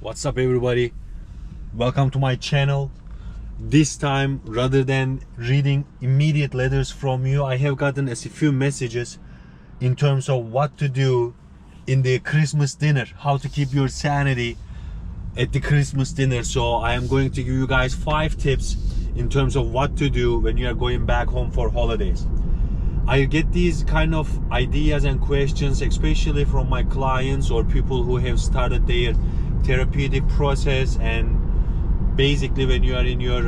What's up, everybody? Welcome to my channel. This time, rather than reading immediate letters from you, I have gotten a few messages in terms of what to do in the Christmas dinner, how to keep your sanity at the Christmas dinner. So I am going to give you guys 5 tips in terms of what to do when you are going back home for holidays. I get these kind of ideas and questions, especially from my clients or people who have started their therapeutic process. And basically, when you are in your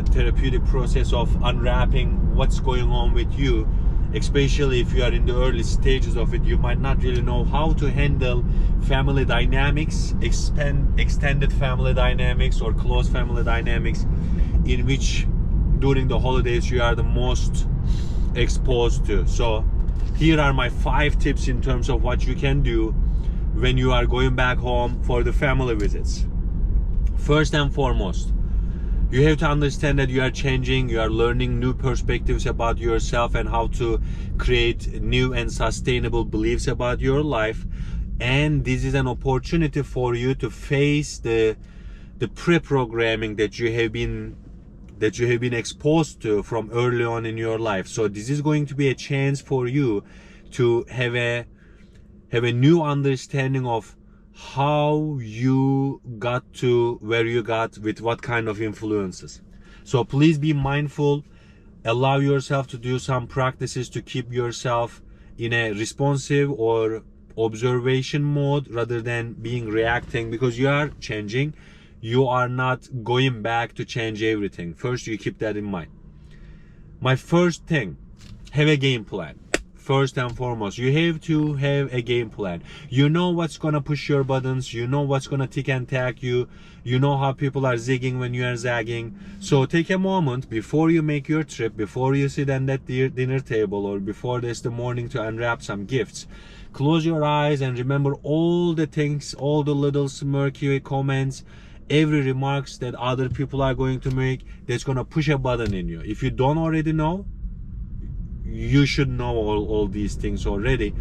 therapeutic process of unwrapping what's going on with you, especially if you are in the early stages of it, you might not really know how to handle family dynamics, extended family dynamics or close family dynamics, in which during the holidays you are the most exposed to. So here are my 5 tips in terms of what you can do when you are going back home for the family visits. First and foremost, you have to understand that you are changing, you are learning new perspectives about yourself and how to create new and sustainable beliefs about your life. And this is an opportunity for you to face the pre-programming that you have been exposed to from early on in your life. So this is going to be a chance for you to have a new understanding of how you got to where you got with what kind of influences. So please be mindful, allow yourself to do some practices to keep yourself in a responsive or observation mode rather than being reacting, because you are changing. You are not going back to change everything. First, you keep that in mind. My first thing, have a game plan. First and foremost, you have to have a game plan. You know what's gonna push your buttons. You know what's gonna tick and tack you. You know how people are zigging when you are zagging. So take a moment before you make your trip, before you sit at that dinner table, or before it's the morning to unwrap some gifts. Close your eyes and remember all the things, all the little smirky comments, every remarks that other people are going to make that's gonna push a button in you. If you don't already know, you should know all these things already.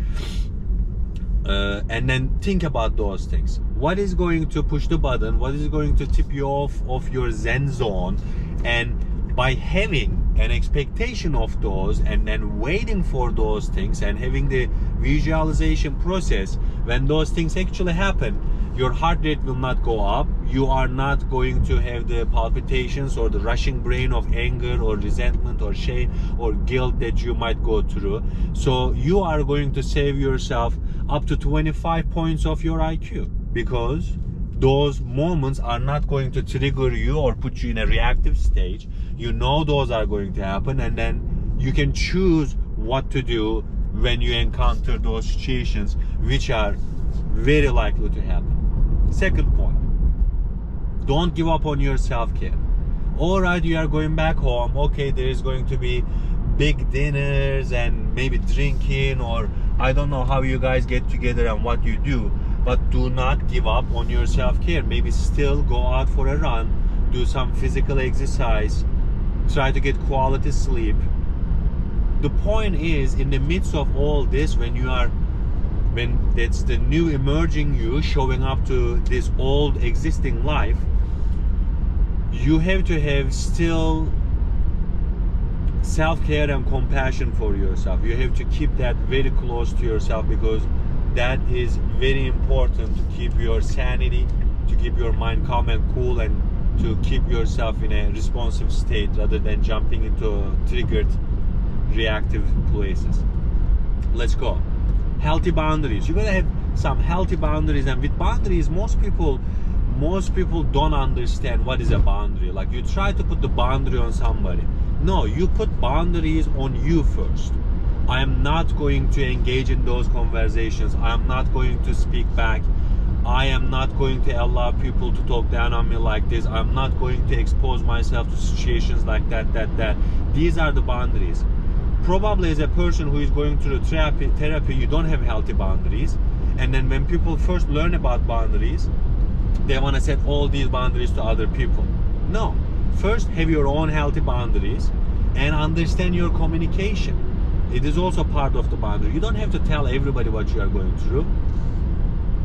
And then think about those things. What is going to push the button? What is going to tip you off your zen zone? And by having an expectation of those and then waiting for those things and having the visualization process, when those things actually happen, your heart rate will not go up. You are not going to have the palpitations or the rushing brain of anger or resentment or shame or guilt that you might go through. So you are going to save yourself up to 25 points of your IQ, because those moments are not going to trigger you or put you in a reactive stage. You know those are going to happen, and then you can choose what to do when you encounter those situations, which are very likely to happen. Second point, don't give up on your self-care. All right, you are going back home. Okay, there is going to be big dinners and maybe drinking, or I don't know how you guys get together and what you do, but do not give up on your self-care. Maybe still go out for a run, do some physical exercise, try to get quality sleep. The point is, in the midst of all this, when it's the new emerging you showing up to this old existing life, you have to have still self-care and compassion for yourself. You have to keep that very close to yourself, because that is very important to keep your sanity, to keep your mind calm and cool, and to keep yourself in a responsive state rather than jumping into triggered reactive places. Let's go. Healthy boundaries. You gotta have some healthy boundaries, and with boundaries, most people don't understand what is a boundary. Like, you try to put the boundary on somebody. No, you put boundaries on you first. I am not going to engage in those conversations. I am not going to speak back. I am not going to allow people to talk down on me like this. I'm not going to expose myself to situations like that. These are the boundaries. Probably as a person who is going through therapy, you don't have healthy boundaries. And then when people first learn about boundaries, they want to set all these boundaries to other people. No. First, have your own healthy boundaries and understand your communication. It is also part of the boundary. You don't have to tell everybody what you are going through.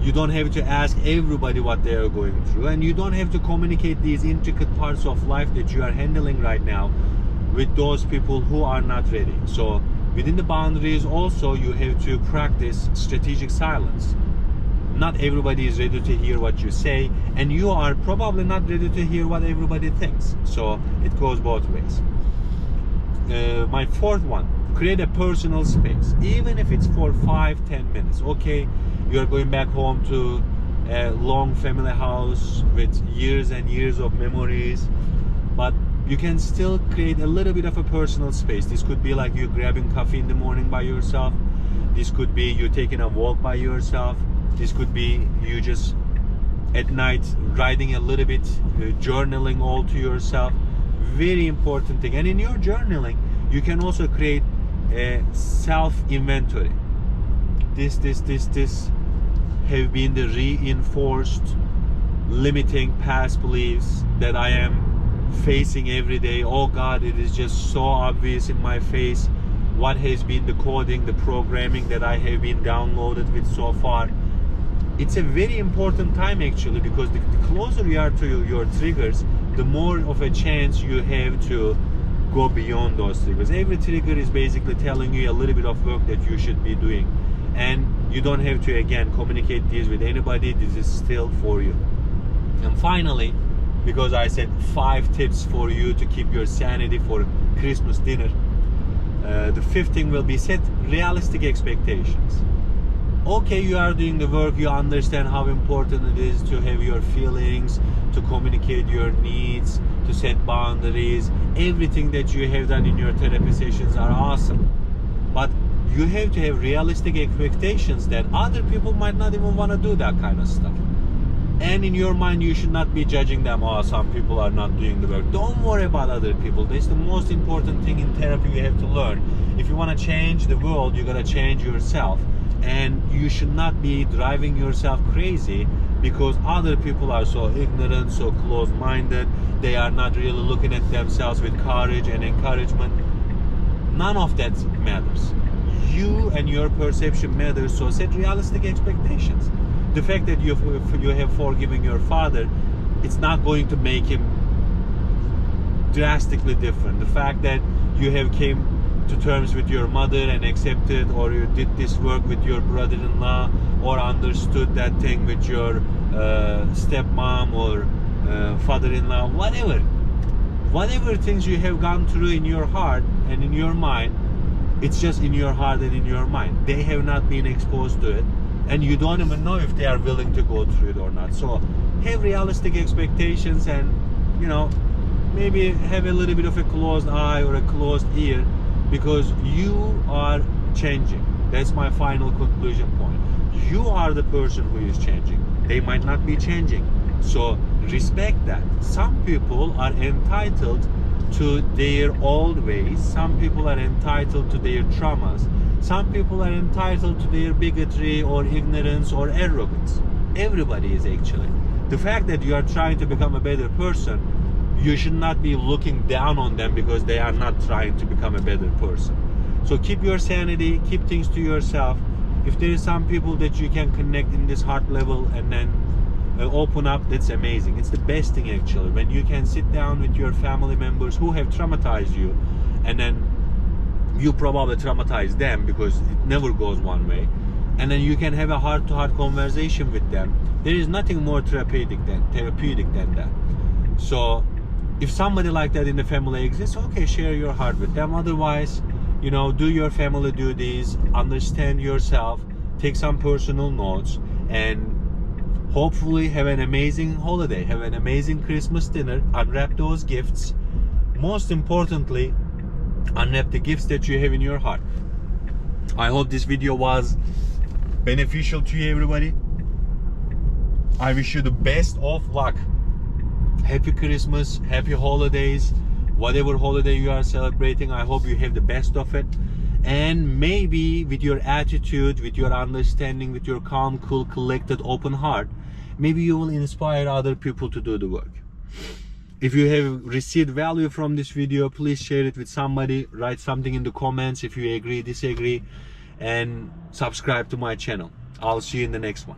You don't have to ask everybody what they are going through, and you don't have to communicate these intricate parts of life that you are handling right now with those people who are not ready. So within the boundaries also, you have to practice strategic silence. Not everybody is ready to hear what you say, and you are probably not ready to hear what everybody thinks. So it goes both ways. My fourth one, create a personal space, even if it's for 5-10 minutes. Okay, you are going back home to a long family house with years and years of memories, but you can still create a little bit of a personal space. This could be like you grabbing coffee in the morning by yourself. This could be you taking a walk by yourself. This could be you just at night writing a little bit, journaling all to yourself. Very important thing. And in your journaling, you can also create a self-inventory. This have been the reinforced limiting past beliefs that I am facing every day. Oh God, it is just so obvious in my face what has been the coding, the programming that I have been downloaded with so far. It's a very important time actually, because the closer you are to your triggers, the more of a chance you have to go beyond those triggers. Every trigger is basically telling you a little bit of work that you should be doing, and you don't have to again communicate this with anybody. This is still for you. And finally, because I said 5 tips for you to keep your sanity for Christmas dinner, the 5th thing will be set realistic expectations. Okay, you are doing the work, you understand how important it is to have your feelings, to communicate your needs, to set boundaries. Everything that you have done in your therapy sessions are awesome, but you have to have realistic expectations that other people might not even want to do that kind of stuff. And in your mind, you should not be judging them. Oh, some people are not doing the work. Don't worry about other people. That's the most important thing in therapy you have to learn. If you want to change the world, you gotta change yourself. And you should not be driving yourself crazy because other people are so ignorant, so closed-minded. They are not really looking at themselves with courage and encouragement. None of that matters. You and your perception matters, so set realistic expectations. The fact that you have forgiven your father, it's not going to make him drastically different. The fact that you have came to terms with your mother and accepted, or you did this work with your brother-in-law, or understood that thing with your stepmom or father-in-law, whatever things you have gone through in your heart and in your mind, it's just in your heart and in your mind. They have not been exposed to it, and you don't even know if they are willing to go through it or not. So have realistic expectations, and maybe have a little bit of a closed eye or a closed ear, because you are changing. That's my final conclusion point. You are the person who is changing. They might not be changing. So respect that. Some people are entitled to their old ways. Some people are entitled to their traumas. Some people are entitled to their bigotry or ignorance or arrogance. Everybody is actually. The fact that you are trying to become a better person, you should not be looking down on them because they are not trying to become a better person. So keep your sanity, keep things to yourself. If there is some people that you can connect in this heart level and then open up, that's amazing. It's the best thing actually, when you can sit down with your family members who have traumatized you, and then you probably traumatize them because it never goes one way, and then you can have a heart-to-heart conversation with them. There is nothing more therapeutic than that. So if somebody like that in the family exists, okay, share your heart with them. Otherwise, do your family duties, understand yourself, take some personal notes, and hopefully have an amazing holiday, have an amazing Christmas dinner, unwrap those gifts. Most importantly, unwrap the gifts that you have in your heart. I hope this video was beneficial to you, everybody. I wish you the best of luck. Happy Christmas, happy holidays, whatever holiday you are celebrating. I hope you have the best of it. And maybe with your attitude, with your understanding, with your calm, cool, collected, open heart, maybe you will inspire other people to do the work. If you have received value from this video, please share it with somebody. Write something in the comments if you agree, disagree, and subscribe to my channel. I'll see you in the next one.